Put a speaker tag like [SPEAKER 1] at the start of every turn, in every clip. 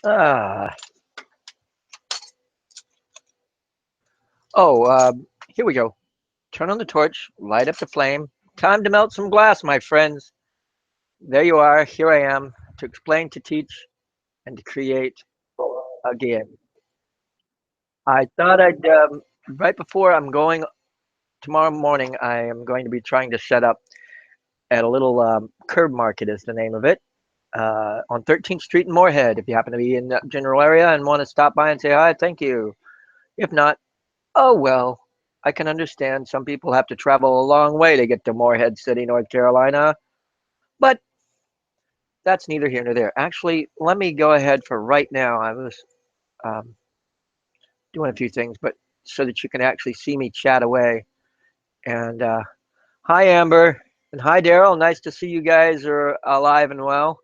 [SPEAKER 1] Ah, oh, here we go. Turn on the torch, light up the flame. Time to melt some glass, my friends. There you are. Here I am to explain, to teach, and to create again. I thought right before I'm going tomorrow morning, I am going to be trying to set up at a little curb market, is the name of it, on 13th Street in Moorhead. If you happen to be in the general area and want to stop by and say hi, thank you. If not, oh well. I can understand some people have to travel a long way to get to Moorhead City, North Carolina, but that's neither here nor there. Actually, let me go ahead for right now. I was um, doing a few things, but so that you can actually see me chat away. And hi, Amber, and hi, Daryl. Nice to see you guys are alive and well.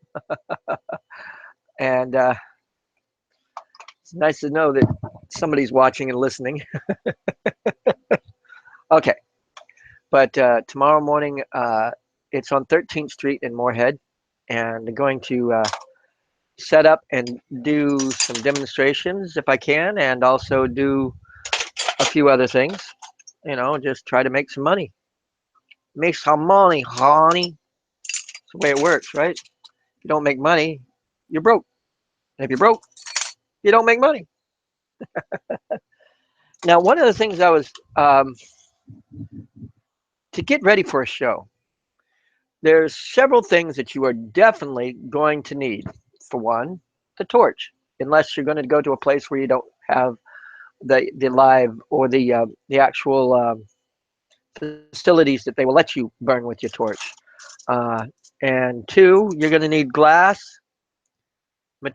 [SPEAKER 1] And it's nice to know that somebody's watching and listening. Okay, but tomorrow morning, it's on 13th Street in Moorhead, and going to set up and do some demonstrations if I can, and also do a few other things. Just try to make some money. Make some money, honey. That's the way it works, right? If you don't make money, you're broke. And if you're broke, you don't make money. Now, one of the things I was to get ready for a show, there's several things that you are definitely going to need. For one, the torch, unless you're going to go to a place where you don't have the live or the actual facilities that they will let you burn with your torch. Uh, and two, you're going to need glass,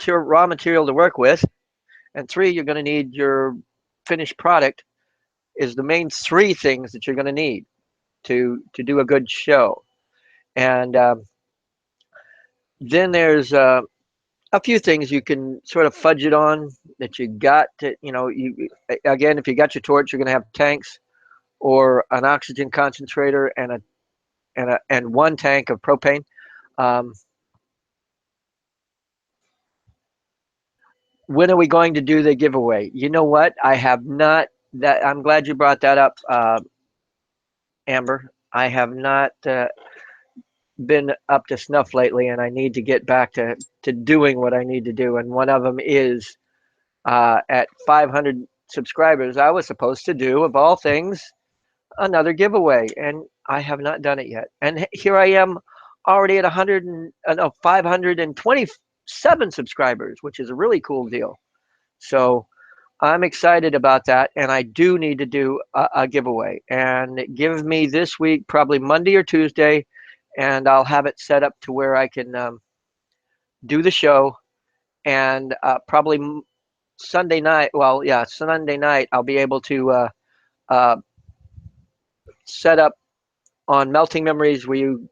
[SPEAKER 1] raw material to work with. And three, you're going to need your finished product. Is the main three things that you're going to need to do a good show. And then there's a few things you can sort of fudge it on that you got to, you again, if you got your torch, you're going to have tanks or an oxygen concentrator and one tank of propane. Um, when are we going to do the giveaway? You know what? I have not. That I'm glad you brought that up, Amber. I have not been up to snuff lately, and I need to get back to doing what I need to do. And one of them is at 500 subscribers, I was supposed to do, of all things, another giveaway, and I have not done it yet. And here I am, already at 527 subscribers, which is a really cool deal. So I'm excited about that, and I do need to do a giveaway. And give me this week, probably Monday or Tuesday, and I'll have it set up to where I can do the show. And probably Sunday night, well, yeah, Sunday night, I'll be able to uh, set up on Melting Memories where you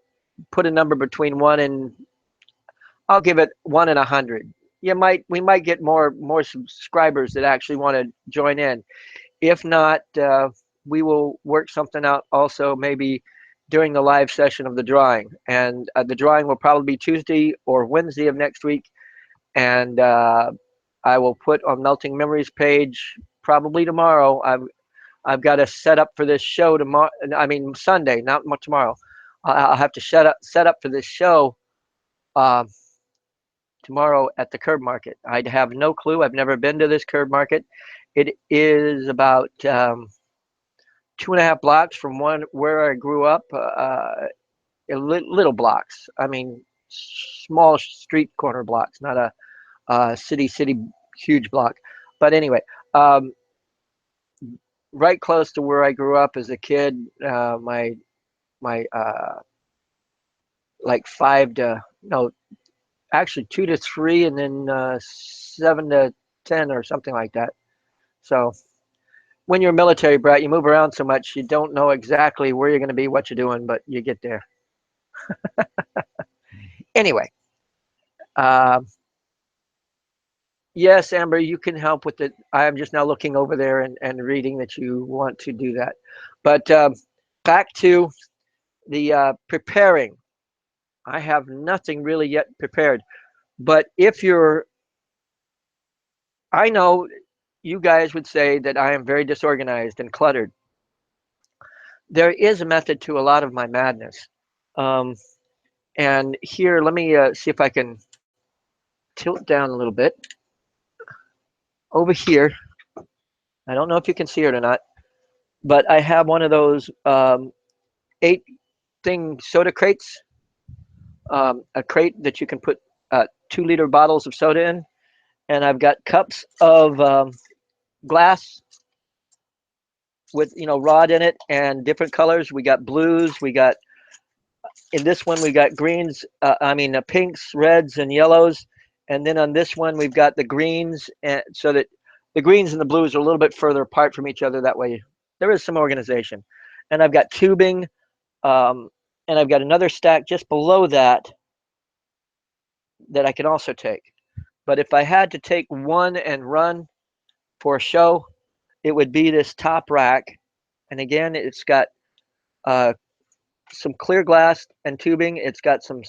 [SPEAKER 1] put a number between one and I'll give it 1 and 100. We might get more subscribers that actually want to join in. If not, we will work something out also maybe during the live session of the drawing. And the drawing will probably be Tuesday or Wednesday of next week. And I will put on Melting Memories page probably tomorrow. I've got to set up for this show tomorrow. I mean Sunday, not tomorrow. I'll have to set up for this show uh, tomorrow at the curb market. I have no clue. I've never been to this curb market. It is about 2.5 blocks from one where I grew up. Little blocks. I mean, small street corner blocks, not a city huge block. But anyway, um, right close to where I grew up as a kid. My like five to no, actually 2 to 3, and then 7 to 10 or something like that. So when you're a military brat, you move around so much, you don't know exactly where you're going to be, what you're doing, but you get there. Anyway, uh, yes, Amber, you can help with it. I am just now looking over there and reading that you want to do that. But back to the preparing. I have nothing really yet prepared. But if you're, I know you guys would say that I am very disorganized and cluttered. There is a method to a lot of my madness. Um, and here, let me see if I can tilt down a little bit. Over here, I don't know if you can see it or not, but I have one of those 8 thing soda crates, a crate that you can put 2-liter bottles of soda in. And I've got cups of glass with, rod in it and different colors. We got blues. We got, in this one, we got greens, pinks, reds, and yellows. And then on this one, we've got the greens, and so that the greens and the blues are a little bit further apart from each other. That way, there is some organization. And I've got tubing, um, and I've got another stack just below that that I can also take. But if I had to take one and run for a show, it would be this top rack. And again, it's got uh, some clear glass and tubing. It's got some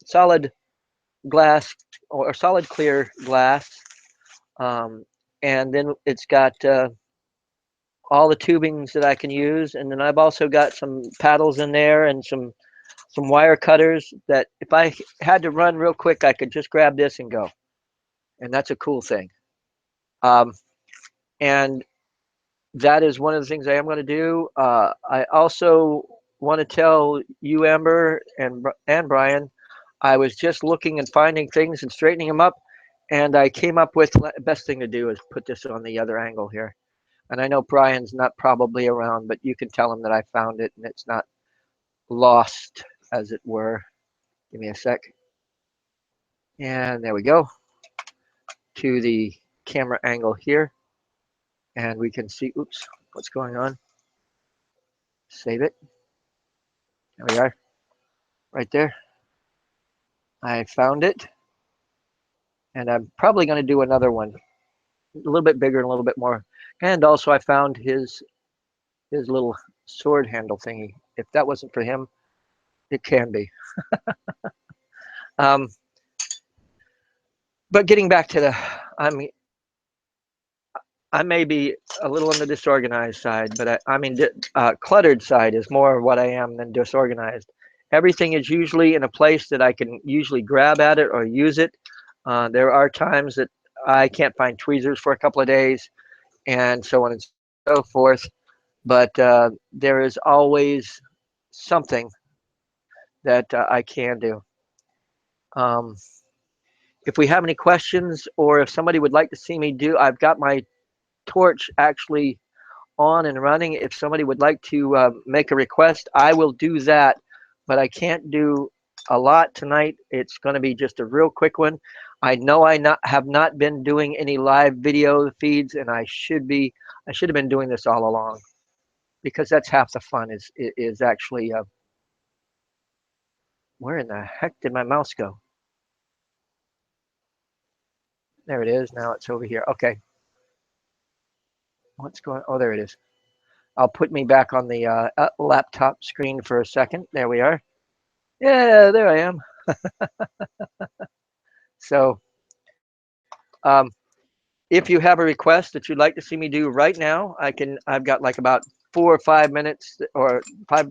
[SPEAKER 1] solid glass or solid clear glass. Um, and then it's got all the tubings that I can use. And then I've also got some paddles in there and some wire cutters that if I had to run real quick, I could just grab this and go. And that's a cool thing. Um, and that is one of the things I am going to do. I also want to tell you, Amber and Brian, I was just looking and finding things and straightening them up, and I came up with the best thing to do is put this on the other angle here. And I know Brian's not probably around, but you can tell him that I found it and it's not lost, as it were. Give me a sec. And there we go to the camera angle here, and we can see. Oops, what's going on? Save it. There we are, right there. I found it, and I'm probably going to do another one, a little bit bigger and a little bit more. And also, I found his little sword handle thingy. If that wasn't for him, it can be. um, but getting back to I may be a little on the disorganized side, but cluttered side is more what I am than disorganized. Everything is usually in a place that I can usually grab at it or use it. There are times that I can't find tweezers for a couple of days, and so on and so forth. But there is always something that I can do. Um, if we have any questions, or if somebody would like to see me do, I've got my torch actually on and running. If somebody would like to make a request, I will do that. But I can't do a lot tonight. It's going to be just a real quick one. I know have not been doing any live video feeds, and I should have been doing this all along, because that's half the fun is actually where in the heck did my mouse go? There it is. Now it's over here. Okay. What's going? Oh, there it is. I'll put me back on the laptop screen for a second. There we are. Yeah, there I am. So, if you have a request that you'd like to see me do right now, I've got like about 4 or 5 minutes, or five,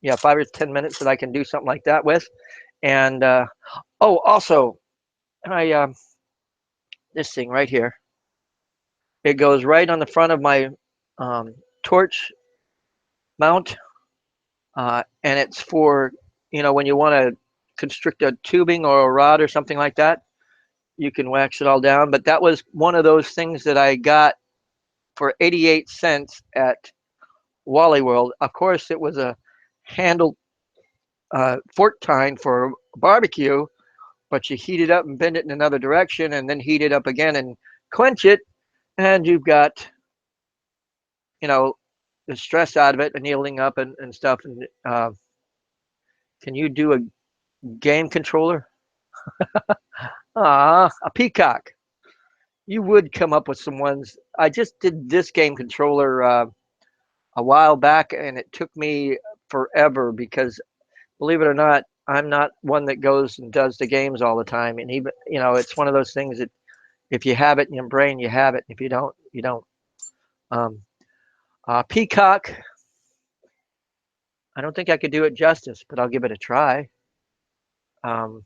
[SPEAKER 1] yeah, 5 or 10 minutes that I can do something like that with. And also, I this thing right here. It goes right on the front of my torch mount, and it's for when you want to constrict a tubing or a rod or something like that. You can wax it all down. But that was one of those things that I got for 88 cents at Wally World. Of course, it was a handled fork tine for barbecue, but you heat it up and bend it in another direction, and then heat it up again and quench it, and you've got the stress out of it, annealing up and stuff. And can you do a game controller? A peacock. You would come up with some ones. I just did this game controller a while back, and it took me forever because, believe it or not, I'm not one that goes and does the games all the time. And even, it's one of those things that if you have it in your brain, you have it. If you don't, you don't. Um, Peacock, I don't think I could do it justice, but I'll give it a try. Um,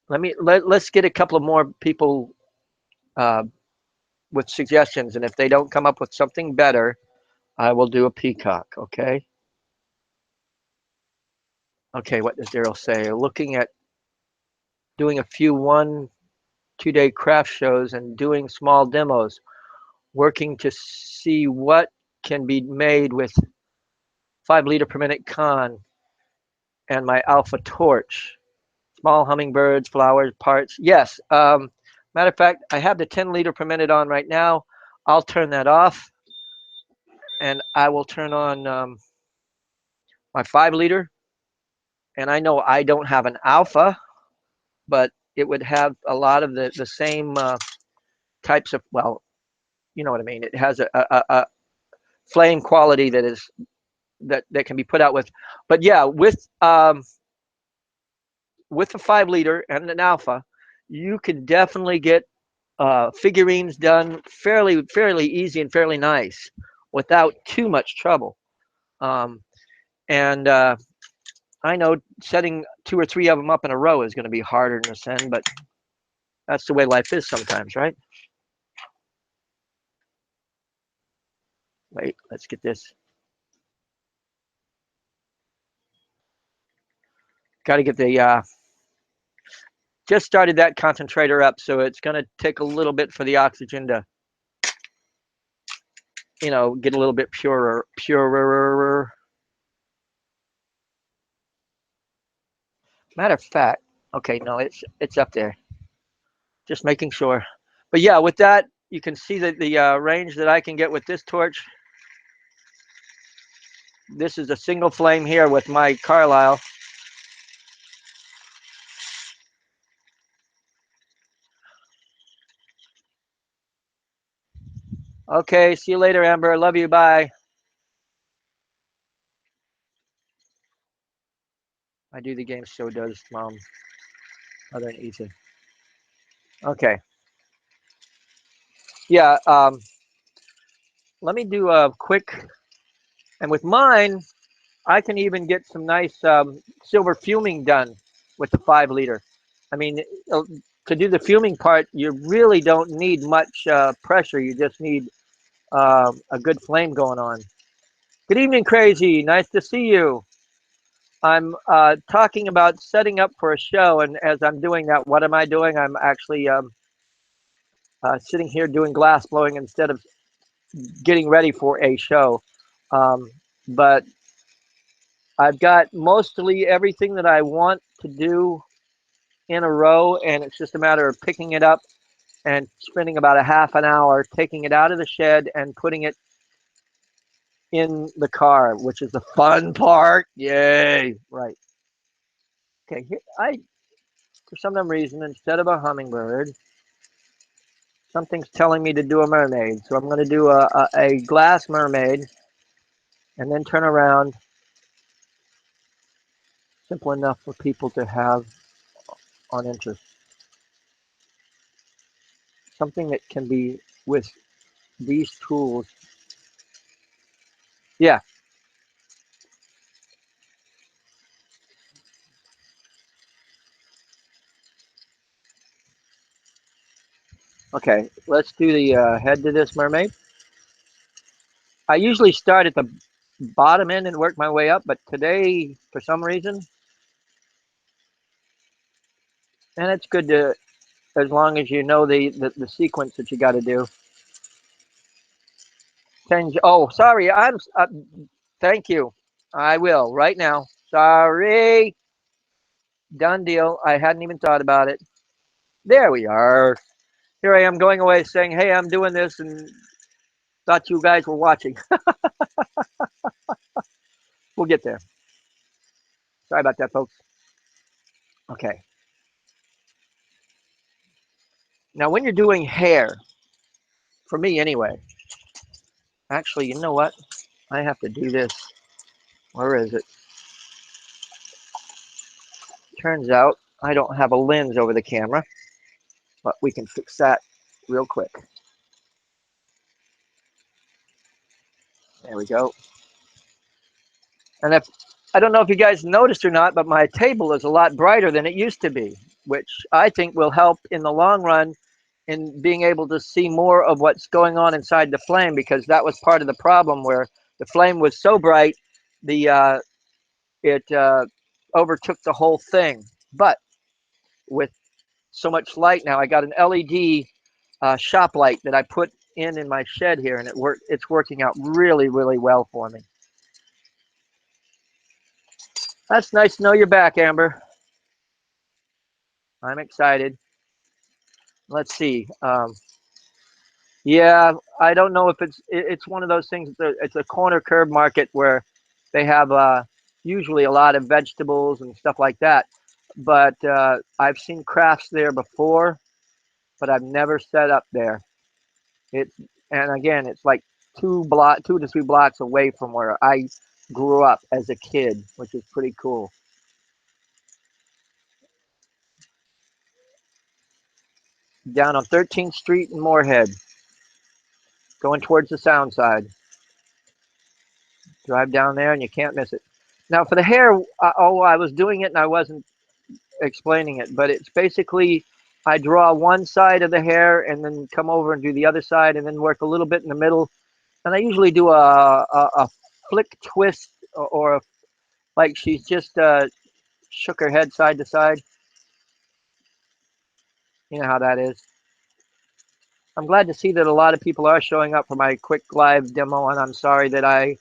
[SPEAKER 1] let's get a couple of more people uh, with suggestions, and if they don't come up with something better, I will do a Peacock. Okay. Okay. What does Daryl say? Looking at doing a few 1-2 day craft shows and doing small demos, working to see what can be made with 5 liter per minute con and my Alpha torch. Small hummingbirds, flowers, parts. Yes. Matter of fact, I have the 10 liter per minute on right now. I'll turn that off and I will turn on my 5 liter. And I know I don't have an Alpha, but it would have a lot of the same types of, well, you know what I mean. It has a flame quality that can be put out with. But yeah, with a 5 liter and an Alpha, you can definitely get figurines done fairly easy and fairly nice without too much trouble. Um, and I know setting 2 or 3 of them up in a row is going to be harder than this end, but that's the way life is sometimes, right? Wait, let's get this. Got to get the just started that concentrator up, so it's going to take a little bit for the oxygen to, get a little bit purer. Matter of fact, okay, no, it's up there. Just making sure. But yeah, with that, you can see that the range that I can get with this torch. This is a single flame here with my Carlisle. Okay, see you later, Amber. Love you. Bye. I do the game, so does Mom. Other than Ethan. Okay. Yeah. Let me do a quick. And with mine, I can even get some nice silver fuming done with the 5 liter. I mean, to do the fuming part, you really don't need much pressure. You just need a good flame going on. Good evening, Crazy. Nice to see you. I'm talking about setting up for a show, and as I'm doing that, what am I doing? I'm actually sitting here doing glass blowing instead of getting ready for a show. Um, but I've got mostly everything that I want to do in a row, and it's just a matter of picking it up and spending about a half an hour taking it out of the shed and putting it in the car, which is the fun part. Yay! Right. Okay. Here, for some reason, instead of a hummingbird, something's telling me to do a mermaid. So I'm going to do a glass mermaid and then turn around. Simple enough for people to have on interest. Something that can be with these tools. Yeah. Okay. Let's do the head to this mermaid. I usually start at the bottom end and work my way up, but today, for some reason, and it's good to, as long as you know the sequence that you got to do. Oh, sorry. Thank you. I will right now. Sorry. Done deal. I hadn't even thought about it. There we are. Here I am going away saying, hey, I'm doing this and thought you guys were watching. We'll get there. Sorry about that, folks. Okay. Now, when you're doing hair, for me anyway, actually, you know what? I have to do this. Where is it? Turns out I don't have a lens over the camera, but we can fix that real quick. There we go. And if I don't know if you guys noticed or not, but my table is a lot brighter than it used to be, which I think will help in the long run in being able to see more of what's going on inside the flame, because that was part of the problem where the flame was so bright, the it overtook the whole thing. But with so much light now, I got an LED shop light that I put in my shed here, and it's working out really, really well for me. That's nice to know you're back, Amber. I'm excited. Let's see. Yeah, I don't know if it's one of those things. It's a corner curb market where they have usually a lot of vegetables and stuff like that. But I've seen crafts there before, but I've never set up there. It's and again, it's like 2 to 3 blocks away from where I grew up as a kid, which is pretty cool. Down on 13th Street in Moorhead, going towards the Sound side. Drive down there and you can't miss it. Now for the hair, I was doing it and I wasn't explaining it, but it's basically I draw one side of the hair and then come over and do the other side and then work a little bit in the middle. And I usually do a flick twist or like she's just shook her head side to side. You know how that is. I'm glad to see that a lot of people are showing up for my quick live demo, and I'm sorry that I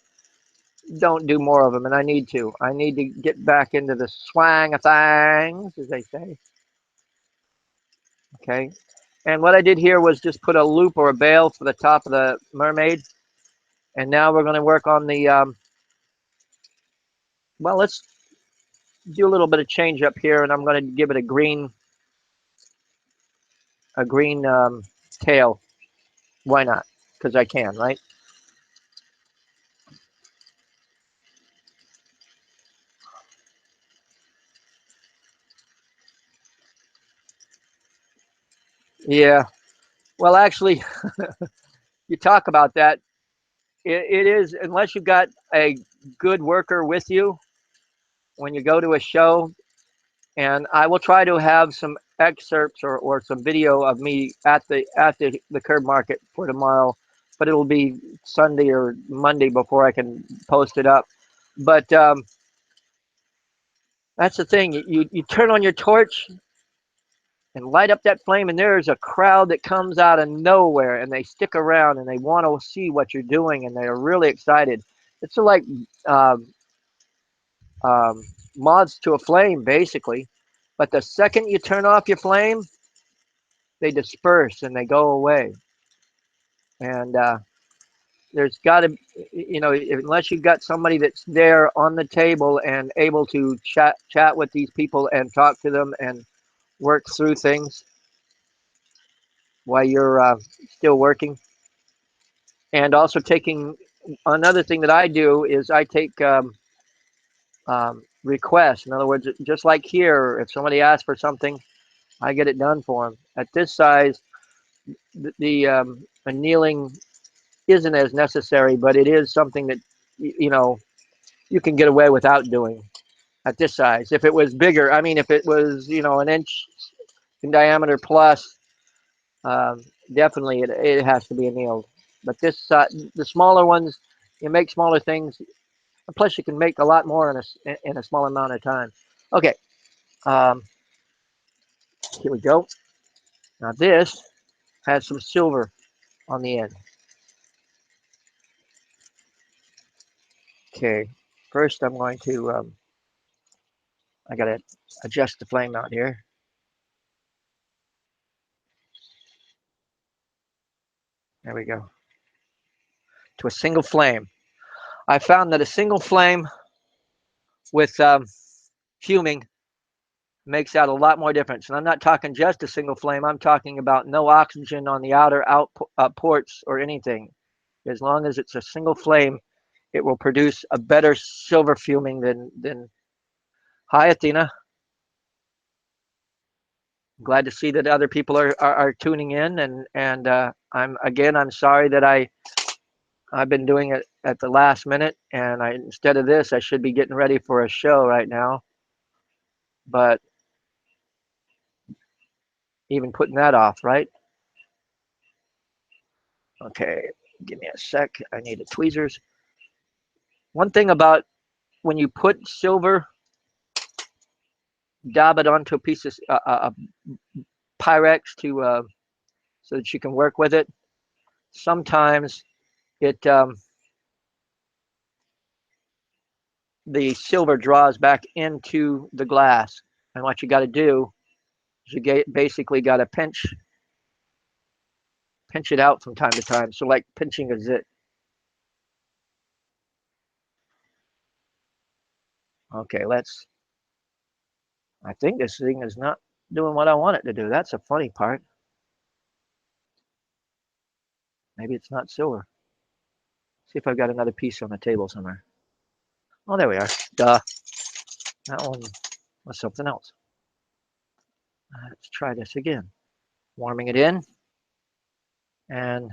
[SPEAKER 1] don't do more of them, and I need to. I need to get back into the swang of things, as they say. Okay. And what I did here was just put a loop or a bail for the top of the mermaid. And now we're going to work on the, well, let's do a little bit of change up here, and I'm going to give it a green tail. Why not? Because I can, right? Yeah. Well, actually, you talk about that. It is, unless you've got a good worker with you when you go to a show, and I will try to have some excerpts or some video of me at the curb market for tomorrow, but it'll be Sunday or Monday before I can post it up. But that's the thing. You turn on your torch and light up that flame, and there's a crowd that comes out of nowhere, and they stick around and they want to see what you're doing, and they're really excited. It's like um, um, moths to a flame, basically. But the second you turn off your flame, they disperse and they go away. And there's got to, unless you've got somebody that's there on the table and able to chat with these people and talk to them and work through things while you're still working. And also taking another thing that I do is I take requests. In other words, just like here, if somebody asks for something, I get it done for them. At this size, the annealing isn't as necessary, but it is something that you can get away without doing at this size. If it was bigger, I mean, if it was an inch in diameter plus, definitely it has to be annealed. But the smaller ones, you make smaller things, and plus you can make a lot more in a small amount of time. Okay, um, here we go. Now this has some silver on the end. Okay, first I'm going to I gotta adjust the flame out here. There we go. To a single flame. I found that a single flame with fuming makes out a lot more difference. And I'm not talking just a single flame. I'm talking about no oxygen on the outer ports or anything. As long as it's a single flame, it will produce a better silver fuming than. Hi, Athena. Glad to see that other people are tuning in, and I'm sorry that I've been doing it at the last minute, and instead of this I should be getting ready for a show right now, but even putting that off, right? Okay, give me a sec. I need the tweezers. One thing about when you put silver, dab it onto a piece of Pyrex to so that you can work with it. Sometimes it the silver draws back into the glass, and what you got to do is you basically got to pinch it out from time to time. So like pinching a zit. Okay, let's. I think this thing is not doing what I want it to do. That's the funny part. Maybe it's not silver. See if I've got another piece on the table somewhere. Oh, there we are. Duh. That one was something else. Let's try this again. Warming it in and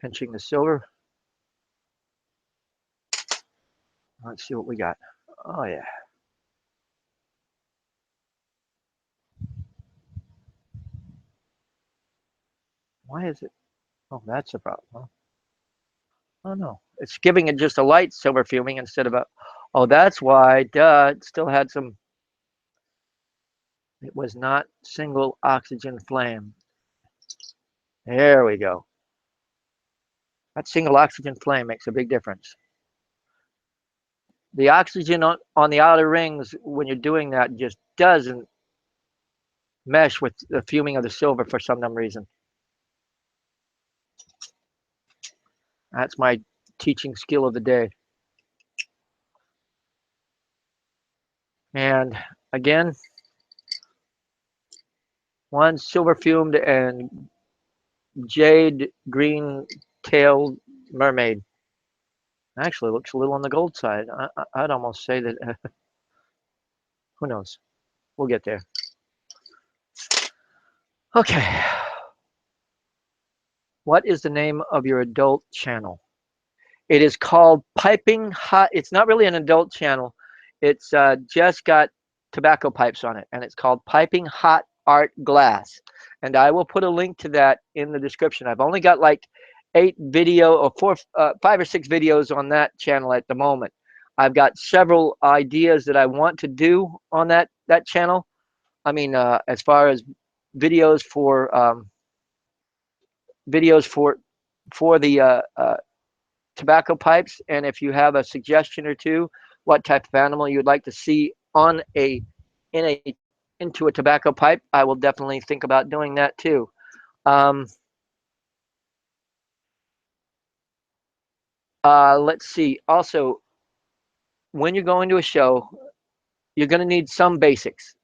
[SPEAKER 1] pinching the silver. Let's see what we got. Oh, yeah. Why is it? Oh, that's a problem. Huh? Oh, no. It's giving it just a light silver fuming instead of a. Oh, that's why. Duh. It still had some. It was not single oxygen flame. There we go. That single oxygen flame makes a big difference. The oxygen on the outer rings, when you're doing that, just doesn't mesh with the fuming of the silver for some dumb reason. That's my teaching skill of the day. And again, one silver fumed and jade green tailed mermaid. Actually, looks a little on the gold side. I'd almost say that. Who knows? We'll get there. Okay. What is the name of your adult channel? It is called Piping Hot. It's not really an adult channel. It's just got tobacco pipes on it, and it's called Piping Hot Art Glass. And I will put a link to that in the description. I've only got like 5 or 6 videos on that channel at the moment. I've got several ideas that I want to do on that channel. I mean, as far as videos for the tobacco pipes, and if you have a suggestion or two, what type of animal you'd like to see on into a tobacco pipe, I will definitely think about doing that too. Let's see. Also, when you're going to a show, you're going to need some basics.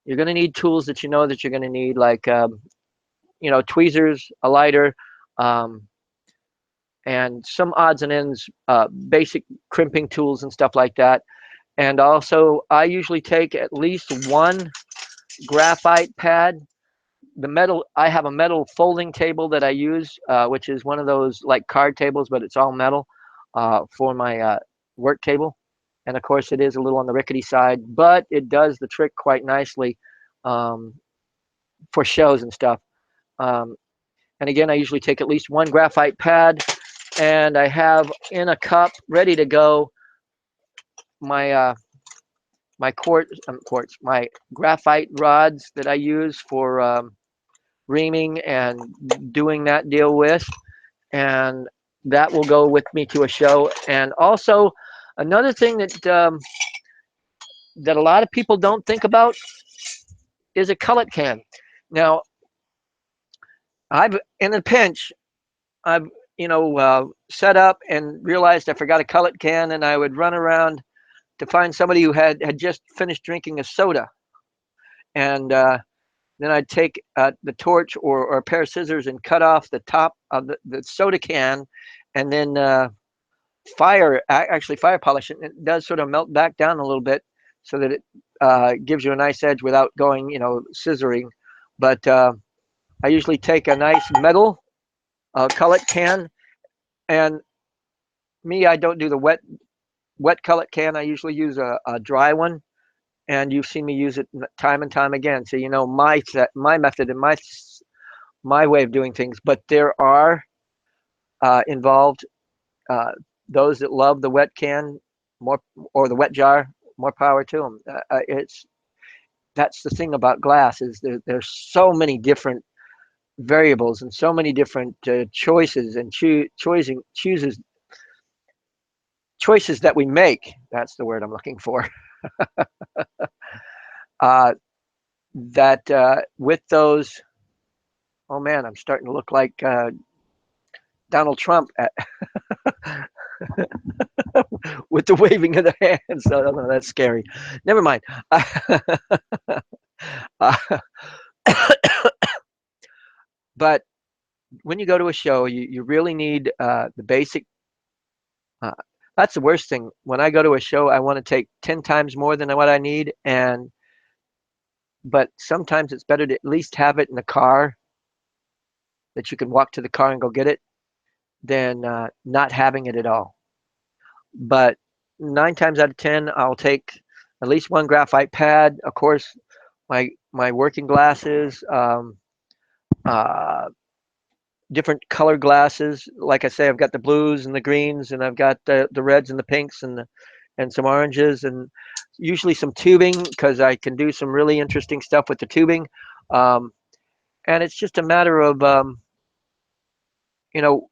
[SPEAKER 1] You're going to need tools that you know that you're going to need, like tweezers, a lighter, and some odds and ends, basic crimping tools and stuff like that. And also, I usually take at least one graphite pad. I have a metal folding table that I use, which is one of those like card tables, but it's all metal, for my work table. And of course, it is a little on the rickety side, but it does the trick quite nicely, for shows and stuff. And again, I usually take at least one graphite pad, and I have in a cup ready to go my my graphite rods that I use for reaming and doing that deal with, and that will go with me to a show. And also, another thing that a lot of people don't think about is a cullet can. Now, I've in a pinch, I've set up and realized I forgot a cullet can, and I would run around to find somebody who had just finished drinking a soda, and then I'd take the torch or a pair of scissors and cut off the top of the soda can, and then actually fire polish it, and it does sort of melt back down a little bit so that it gives you a nice edge without going, scissoring. But I usually take a nice metal cullet can, and I don't do the wet cullet can. I usually use a dry one, and you've seen me use it time and time again. So you know my method and my way of doing things. But there are involved uh, those that love the wet can more, or the wet jar. More power to them. It's That's the thing about glass, is there's so many different variables and so many different choices and choices that we make. That's the word I'm looking for. Uh, that with those, oh man, I'm starting to look like Donald Trump with the waving of the hands. So I don't know, that's scary. Never mind. Uh, but when you go to a show, you really need the basic. Uh, that's the worst thing. When I go to a show, I want to take 10 times more than what I need, but sometimes it's better to at least have it in the car, that you can walk to the car and go get it, than not having it at all. But 9 times out of 10, I'll take at least one graphite pad. Of course, my working glasses, uh, different color glasses. Like I say, I've got the blues and the greens, and I've got the reds and the pinks, and some oranges, and usually some tubing, because I can do some really interesting stuff with the tubing. Um, and it's just a matter of you know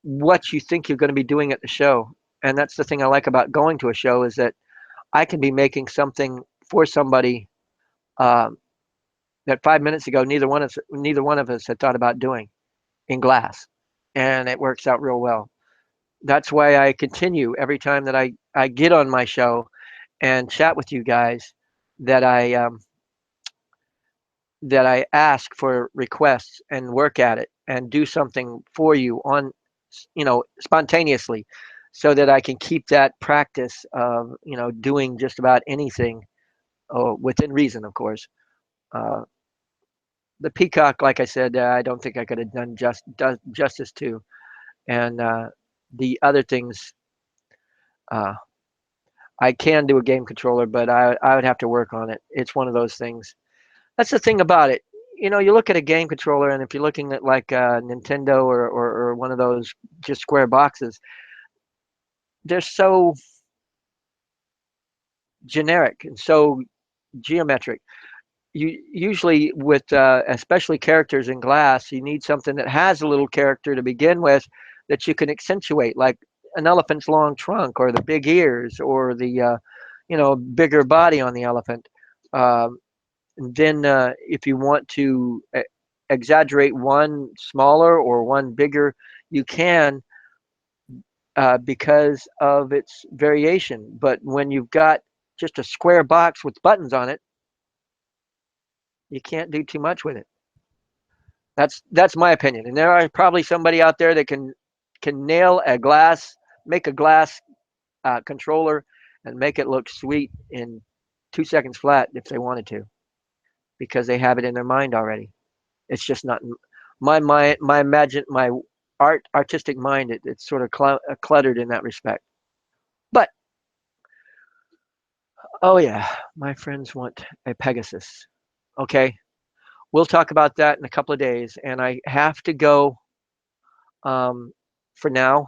[SPEAKER 1] what you think you're going to be doing at the show. And that's the thing I like about going to a show, is that I can be making something for somebody um, that 5 minutes ago neither one of us had thought about doing in glass, and it works out real well. That's why I continue every time that I get on my show and chat with you guys, that I ask for requests and work at it and do something for you on, spontaneously, so that I can keep that practice of, doing just about anything, within reason, of course. Uh, the peacock, like I said, I don't think I could have done justice to, and the other things, uh, I can do a game controller, but I would have to work on it. It's one of those things. That's the thing about it. You look at a game controller, and if you're looking at like Nintendo, or one of those just square boxes, they're so generic and so geometric. You usually, with especially characters in glass, you need something that has a little character to begin with, that you can accentuate, like an elephant's long trunk, or the big ears, or the bigger body on the elephant. Um, and then if you want to exaggerate one smaller or one bigger, you can, because of its variation. But when you've got just a square box with buttons on it, you can't do too much with it. That's my opinion. And there are probably somebody out there that can make a glass controller, and make it look sweet in 2 seconds flat if they wanted to, because they have it in their mind already. It's just not my mind, my artistic mind. It's sort of cluttered in that respect. But oh yeah, my friends want a Pegasus. Okay, we'll talk about that in a couple of days, and I have to go um, for now,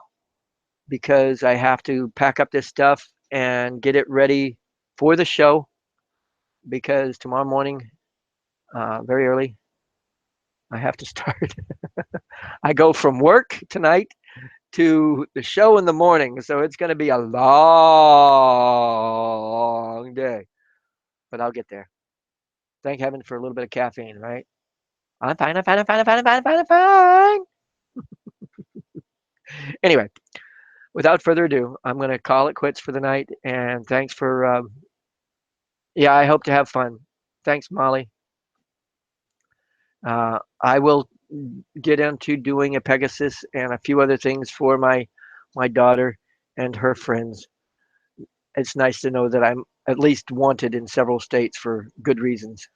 [SPEAKER 1] because I have to pack up this stuff and get it ready for the show, because tomorrow morning, very early, I have to start. I go from work tonight to the show in the morning, so it's going to be a long day, but I'll get there. Thank heaven for a little bit of caffeine, right? I'm fine. I'm fine. I'm fine. I'm fine. I'm fine. I'm fine. I'm fine. Anyway, without further ado, I'm going to call it quits for the night. And thanks for, yeah, I hope to have fun. Thanks, Molly. I will get into doing a Pegasus and a few other things for my daughter, and her friends. It's nice to know that I'm at least wanted in several states for good reasons.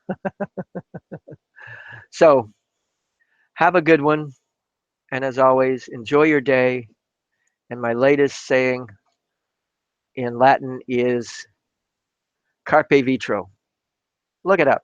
[SPEAKER 1] So have a good one. And as always, enjoy your day. And my latest saying in Latin is carpe vitro. Look it up.